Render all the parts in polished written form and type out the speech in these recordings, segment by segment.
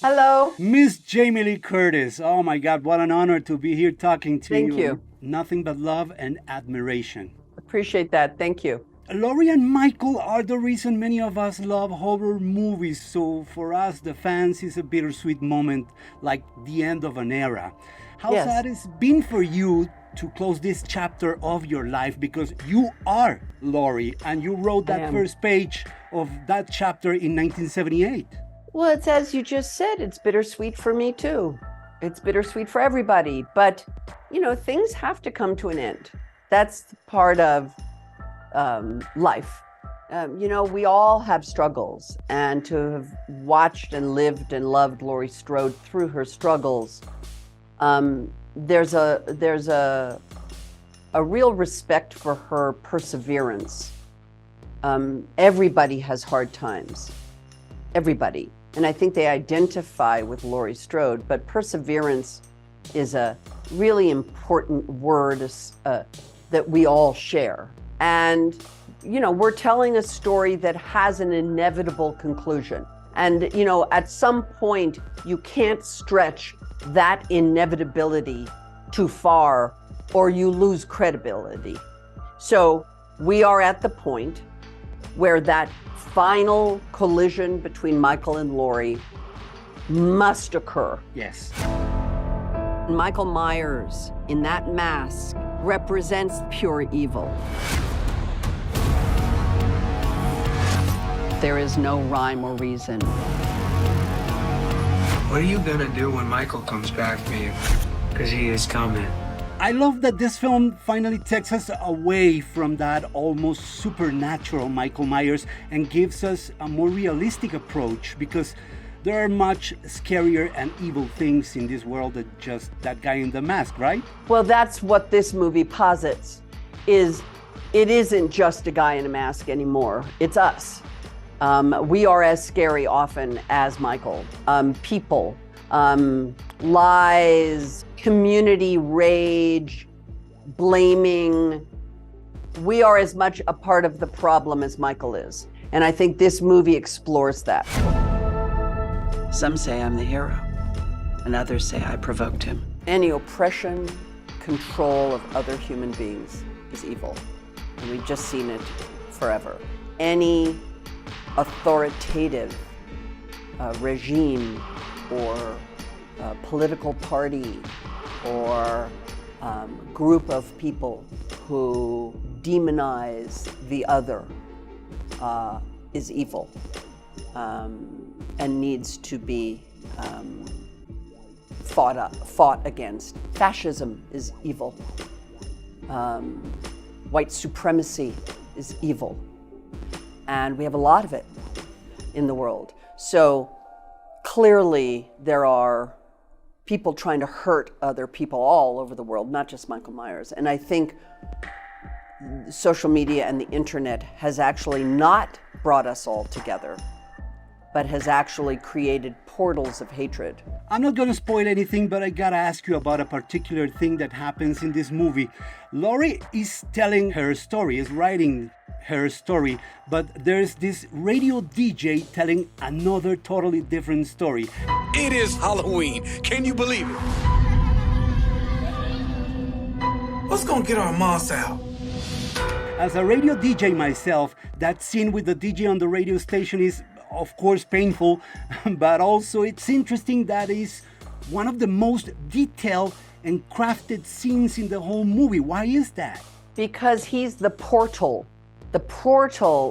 Hello. Miss Jamie Lee Curtis. Oh my God, what an honor to be here talking to you. Thank you. Nothing but love and admiration. Appreciate that. Thank you. Laurie and Michael are the reason many of us love horror movies. So for us, the fans, it's a bittersweet moment, like the end of an era. How Yes. sad it's been for you to close this chapter of your life, because you are Laurie and you wrote I that am. first page of that chapter in 1978. Well, it's as you just said, it's bittersweet for me too. It's bittersweet for everybody. But, things have to come to an end. That's part of life. We all have struggles. And to have watched and lived and loved Laurie Strode through her struggles, there's a real respect for her perseverance. Everybody has hard times. Everybody. And I think they identify with Laurie Strode, but perseverance is a really important word that we all share. And, we're telling a story that has an inevitable conclusion. And, at some point, you can't stretch that inevitability too far or you lose credibility. So we are at the point where that final collision between Michael and Laurie must occur. Yes. Michael Myers, in that mask, represents pure evil. There is no rhyme or reason. What are you gonna do when Michael comes back for you? Because he is coming. I love that this film finally takes us away from that almost supernatural Michael Myers and gives us a more realistic approach, because there are much scarier and evil things in this world than just that guy in the mask, right? Well, that's what this movie posits, is it isn't just a guy in a mask anymore. It's us. We are as scary often as Michael. People, lies, community rage, blaming. We are as much a part of the problem as Michael is. And I think this movie explores that. Some say I'm the hero, and others say I provoked him. Any oppression, control of other human beings is evil. And we've just seen it forever. Any authoritative regime or political party or group of people who demonize the other is evil and needs to be fought against. Fascism is evil. White supremacy is evil. And we have a lot of it in the world. So clearly there are people trying to hurt other people all over the world, not just Michael Myers. And I think social media and the internet has actually not brought us all together, but has actually created portals of hatred. I'm not going to spoil anything, but I gotta ask you about a particular thing that happens in this movie. Laurie is telling her story, is writing her story, but there's this radio DJ telling another totally different story. It is Halloween. Can you believe it? What's gonna get our moms out? As a radio DJ myself, that scene with the DJ on the radio station is, of course, painful, but also it's interesting that is one of the most detailed and crafted scenes in the whole movie. Why is that? Because he's the portal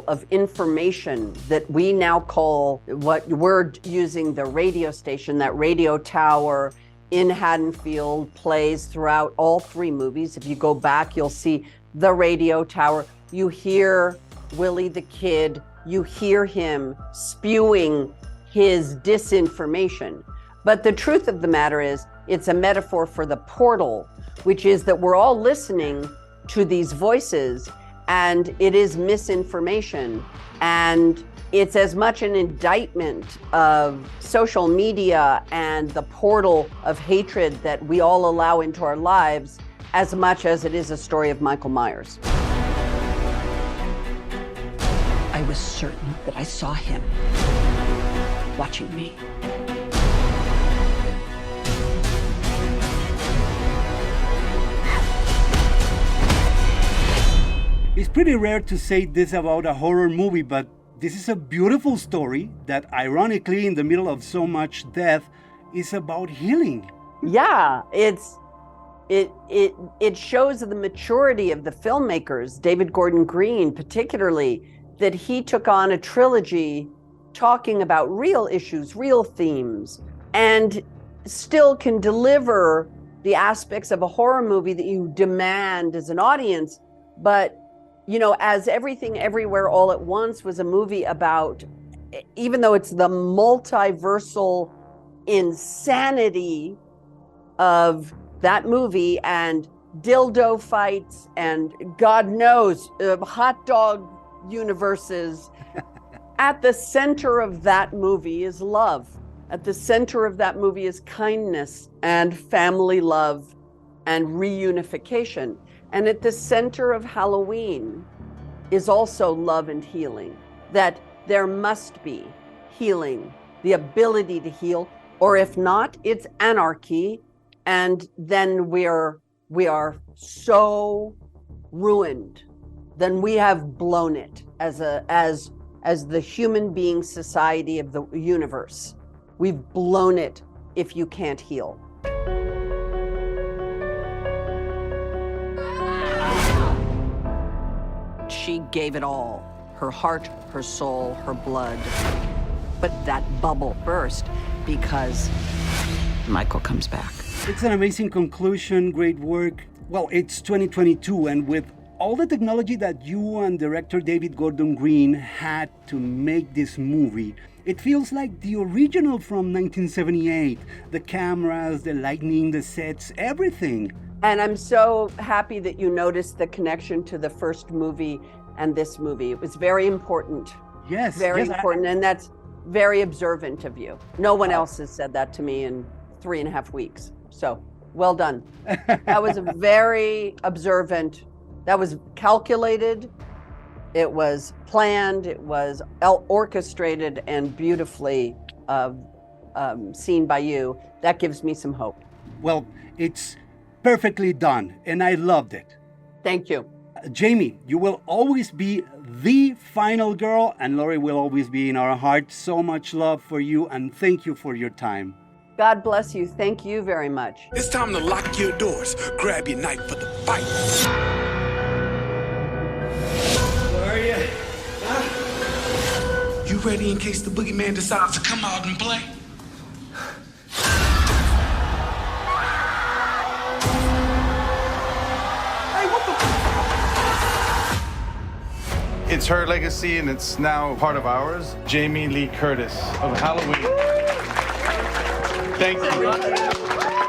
of information that we now call, what we're using, the radio station. That radio tower in Haddonfield plays throughout all three movies. If you go back, you'll see the radio tower. You hear Willie the Kid, you hear him spewing his disinformation. But the truth of the matter is, it's a metaphor for the portal, which is that we're all listening to these voices, and it is misinformation. And it's as much an indictment of social media and the portal of hatred that we all allow into our lives, as much as it is a story of Michael Myers. I was certain that I saw him watching me. It's pretty rare to say this about a horror movie, but this is a beautiful story that, ironically, in the middle of so much death, is about healing. Yeah, it shows the maturity of the filmmakers, David Gordon Green particularly, that he took on a trilogy talking about real issues, real themes, and still can deliver the aspects of a horror movie that you demand as an audience. But, you know, as Everything Everywhere All at Once was a movie about, even though it's the multiversal insanity of that movie and dildo fights and God knows, hot dog universes, at the center of that movie is love. At the center of that movie is kindness and family love and reunification. And at the center of Halloween is also love and healing, that there must be healing, the ability to heal, or if not, it's anarchy. And then we are so ruined. Then we have blown it as the human being society of the universe. We've blown it if you can't heal. She gave it all, her heart, her soul, her blood. But that bubble burst because Michael comes back. It's an amazing conclusion, great work. Well, it's 2022, and with all the technology that you and director David Gordon Green had to make this movie, it feels like the original from 1978. The cameras, the lighting, the sets, everything. And I'm so happy that you noticed the connection to the first movie and this movie. It was very important. Yes. Very yes, important, and that's very observant of you. No one else has said that to me in 3.5 weeks. So, well done. That was a very observant, that was calculated, it was planned, it was orchestrated and beautifully seen by you. That gives me some hope. Well, it's perfectly done, and I loved it. Thank you. Jamie, you will always be the final girl, and Laurie will always be in our hearts. So much love for you, and thank you for your time. God bless you. Thank you very much. It's time to lock your doors. Grab your knife for the fight. Where are you? Huh? You ready in case the boogeyman decides to come out and play? It's her legacy, and it's now part of ours. Jamie Lee Curtis of Halloween. Thank you.